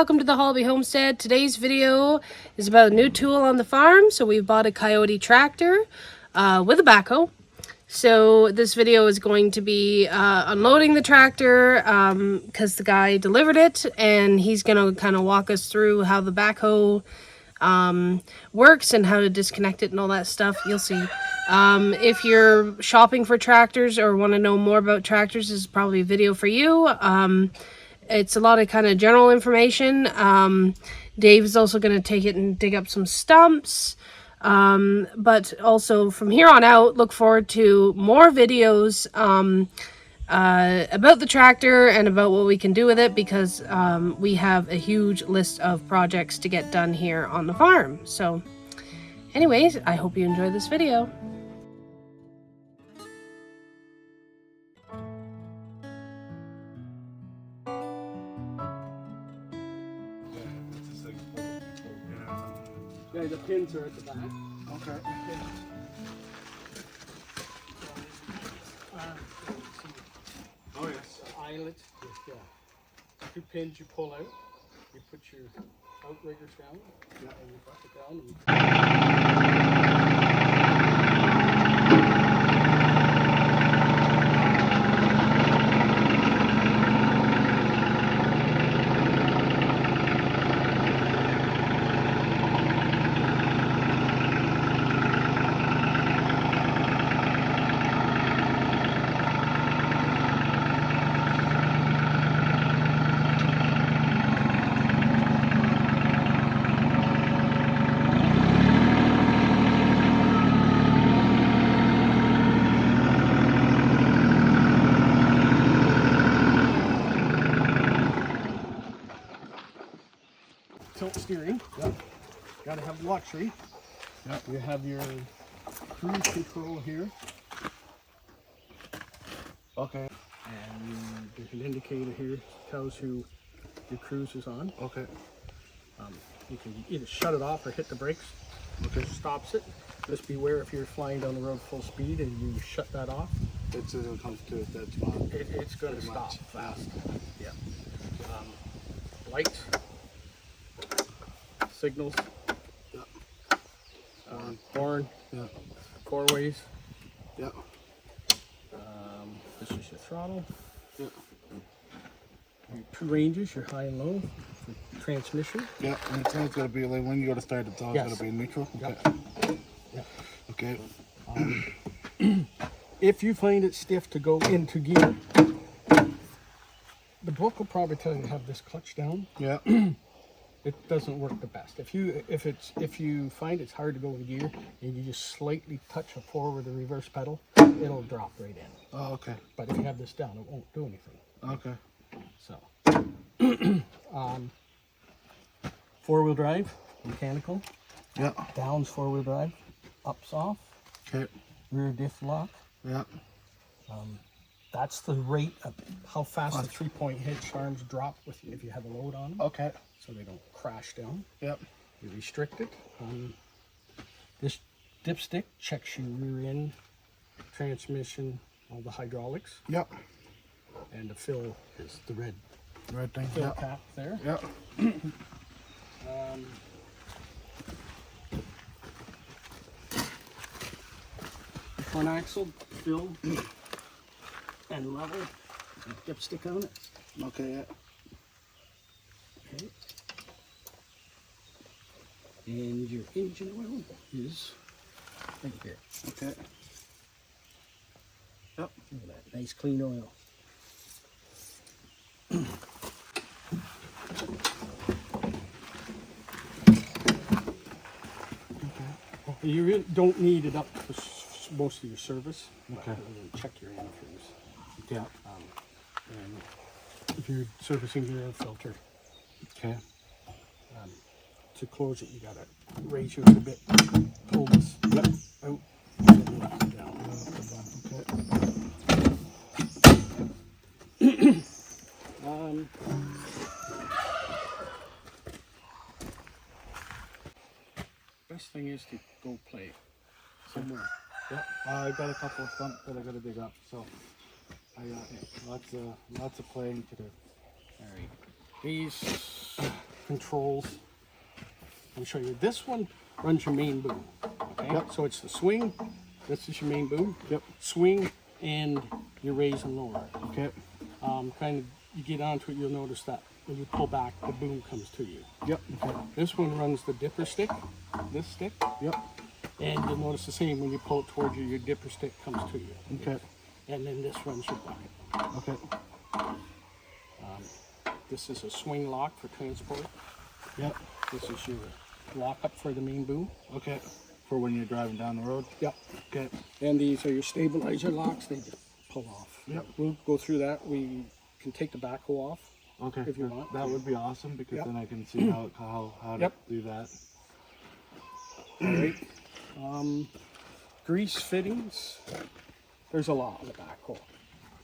welcome to the Hobby Homestead. Today's video is about a new tool on the farm. So we've bought a Kioti tractor with a backhoe. So this video is going to be unloading the tractor because the guy delivered it, and he's going to kind of walk us through how the backhoe works and how to disconnect it and all that stuff. You'll see. If you're shopping for tractors or want to know more about tractors, this is probably a video for you. It's a lot of kind of general information. Dave is also going to take it and dig up some stumps. But also from here on out, look forward to more videos about the tractor and about what we can do with it, because we have a huge list of projects to get done here on the farm. So anyways, I hope you enjoy this video. Yeah, the pins are at the back. Okay. Oh yes. Eyelet. Yeah. 2 pins you pull out. You put your outriggers down. Yeah. And you butt it down. Tilt steering. Yep. Got to have luxury. Yep. You have your cruise control here. Okay. And there's an indicator here, tells you your cruise is on. Okay. You can either shut it off or hit the brakes. Okay. It stops it. Just beware if you're flying down the road full speed and you shut that off. It's going to come to that spot. It's going to stop fast. Yeah. Lights. Signals. Yep. Horn. Yeah. 4-ways. Yeah. This is your throttle. Yeah. Your 2 ranges, your high and low. For transmission. Yeah. And it's going to be like when you go to start, it's all going to be neutral. Okay. Yep. Okay. If you find it stiff to go into gear, the book will probably tell you to have this clutch down. Yeah. It doesn't work the best. If you find it's hard to go in gear and you just slightly touch a forward or reverse pedal, it'll drop right in. Oh, okay. But if you have this down, it won't do anything. Okay. So, 4-wheel drive, mechanical. Yeah. Down's 4-wheel drive, up's off. Okay. Rear diff lock. Yeah. That's the rate of how fast the 3-point hitch arms drop with you if you have a load on them. Okay. So they don't crash down. Yep. You restrict it. This dipstick checks your rear end, transmission, all the hydraulics. Yep. And the fill is the red Thing. fill Yep. cap there. Yep. Front axle, fill, and level. Dipstick on it. Okay. Yeah. Okay. And your engine oil is right there. Okay. Yep. Look at that nice clean oil. You really don't need it up for most of your service. Okay. Check your antifreeze. Yeah. And if you're servicing your air filter, Okay. to close it, you gotta raise your a bit, pull this out, and then lock it down. Best thing is to go play somewhere. Yeah, I got a couple of stumps that I got to dig up, so I got lots of playing to do. All right. These controls. I'll show you. This one runs your main boom. Okay? Yep. So it's the swing. This is your main boom. Yep. Swing and your raise and lower. Okay. Kind of, you get onto it, you'll notice that when you pull back, the boom comes to you. Yep. Okay. This one runs the dipper stick. This stick. Yep. And you'll notice the same when you pull it towards you, your dipper stick comes to you. Okay. And then this runs your bucket. Okay. This is a swing lock for transport. Yep. This is your lock up for the main boom. Okay. For when you're driving down the road? Yep. Okay. And these are your stabilizer locks. They just pull off. Yep. We'll go through that. We can take the backhoe off. Okay. If you want. That would be awesome because then I can see how to do that. All right. Grease fittings. There's a lot on the backhoe.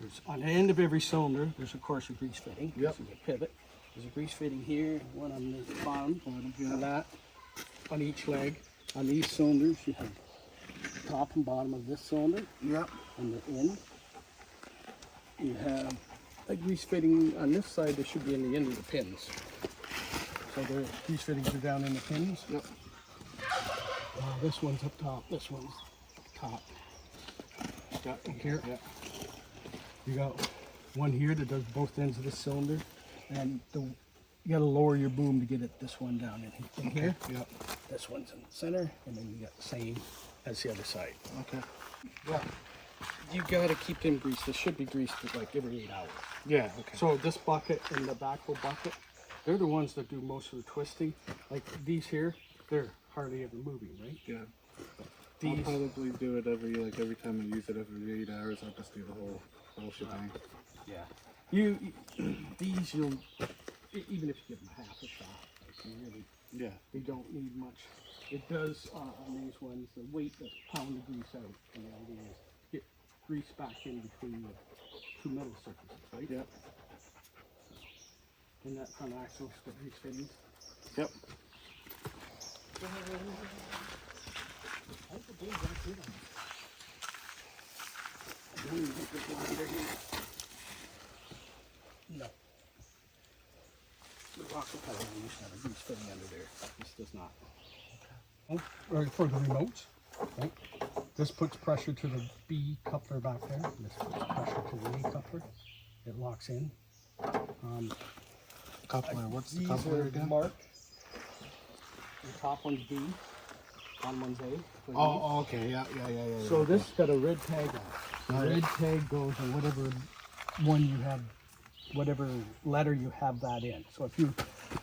There's on the end of every cylinder. There's of course a grease fitting. Yep. So you pivot. There's a grease fitting here. One on the bottom. And that on each leg. On these cylinders, you have the top and bottom of this cylinder. Yep. And the end. You have a grease fitting on this side. They should be in the end of the pins. So the grease fittings are down in the pins. Yep. This one's up top. This one's top. Got here. Yep. You got one here that does both ends of the cylinder, and you got to lower your boom to get it. This one down in here. Yep. This one's in the center, and then you got the same as the other side. Okay. Yeah. You got to keep them greased. This should be greased like every 8 hours. Yeah. Okay. So this bucket and the backhoe bucket, they're the ones that do most of the twisting. Like these here, they're hardly ever moving, right? Yeah. I'll probably do it every time I use it every 8 hours. I'll just do the whole shebang. Yeah. These you'll even if you give them half a shot, like you really they don't need much. It does on these ones the weight that pound the grease out, and the idea is get grease back in between the two metal surfaces, right? Yep. And that front axle's the grease fittings. Yep. No. The rocket pedal used to have a grease fitting under there. This does not. Okay. Or for the remotes. Right. This puts pressure to the B coupler back there. This puts pressure to the A coupler. It locks in. Coupler. What's the coupler again? Marked. The top one's B. Bottom one's A. Oh, okay. Yeah. So this got a red tag on it. The red tag goes on whatever one you have, whatever letter you have that in. So if you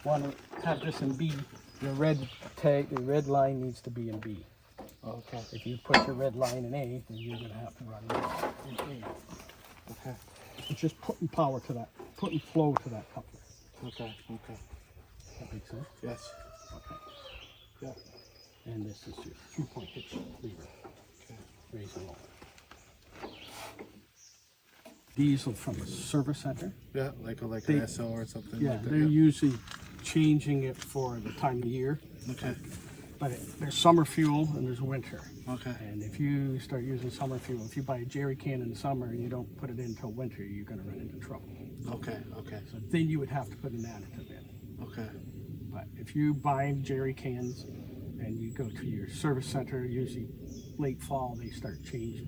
want to have this in B, your red tag, the red line needs to be in B. Okay. If you put your red line in A, then you're going to have to run in A. Okay. It's just putting power to that, putting flow to that coupler. Okay. Okay. That makes sense? Yes. Okay. Yeah. And this is your 2-point hitch lever. Okay. Raise and lower. These are from a service center. Yeah, like an SO or something. Yeah, like that, they're usually changing it for the time of year. Okay. But there's summer fuel and there's winter. Okay. And if you start using summer fuel, if you buy a jerry can in the summer and you don't put it in until winter, you're going to run into trouble. Okay. Okay. So then you would have to put an additive in. Okay. But if you buy jerry cans and you go to your service center, usually late fall, they start putting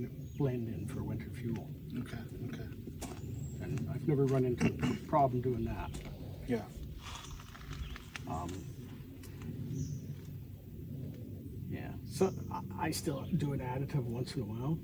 their blend in for winter fuel. Okay. Okay. And I've never run into a problem doing that. Yeah. Yeah. So I still do an additive once in a while.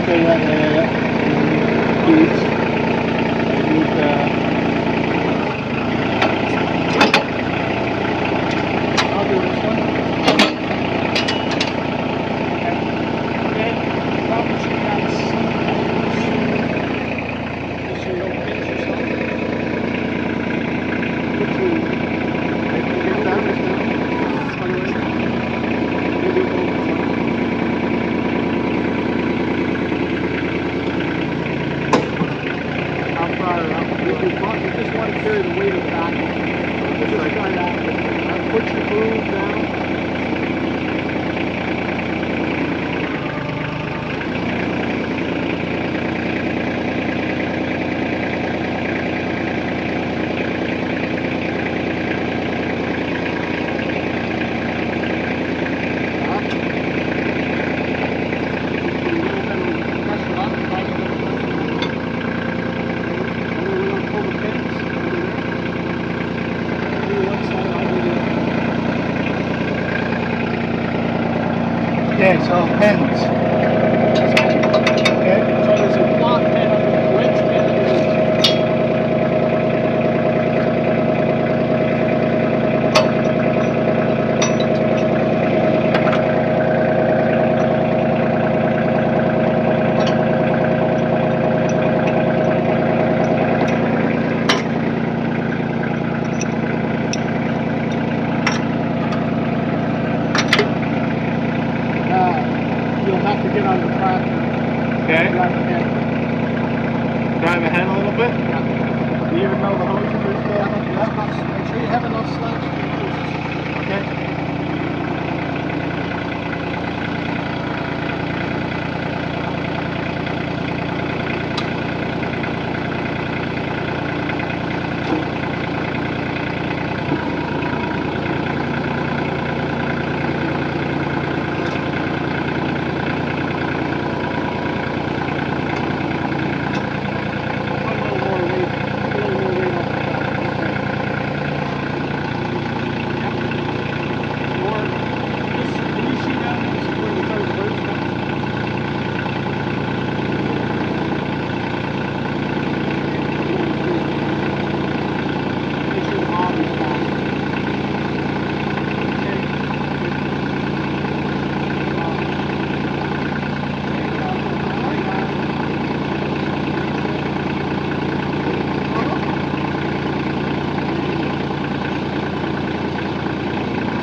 Okay, yeah. Keys. I'll do this one. Okay. Probably should have seen just so you don't pinch yourself. How far up? You just want to carry the weight of the back. Just like that. Put your groove down. Okay, so pins. Okay, so there's a block pin under the wedge pin underneath. You'll have to get on the tractor. Okay. Drive ahead. Drive ahead a little bit. Yeah. Do you even know the hoses are still Yeah, up? make sure you have enough slabs for your hoses. Okay.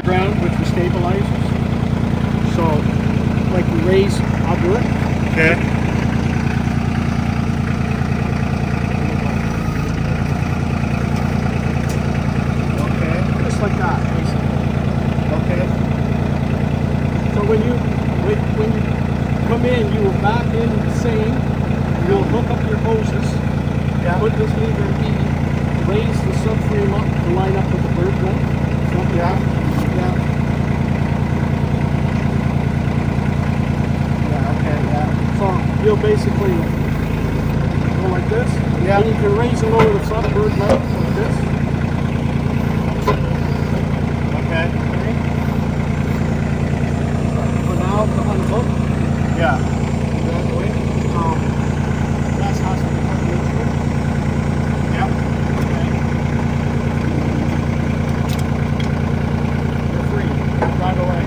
Ground with the stabilizers. So, like you raise, I'll do it. Okay. Okay. Just like that, basically. Okay. So when you come in, you will back in the same. You'll hook up your hoses. Yeah. Put this lever in E. Raise the subframe up to line up with the bird gun. Yeah. Yeah. Yeah. Okay. Yeah. So you'll basically go like this. Yeah. And you can raise and lower the front bird mount like this. Okay. Okay. For now, to unhook. Yeah. Exactly. That's how it's going to come neutral. Yep. Okay. You're free. Drive away.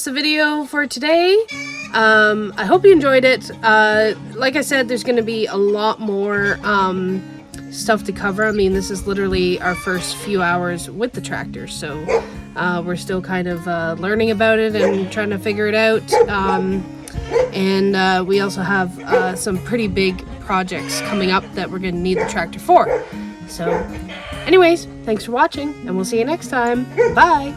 the video for today. I hope you enjoyed it. Like I said, there's going to be a lot more stuff to cover. I mean, this is literally our first few hours with the tractor, so we're still kind of learning about it and trying to figure it out. And we also have some pretty big projects coming up that we're going to need the tractor for. So anyways, thanks for watching, and we'll see you next time. Bye!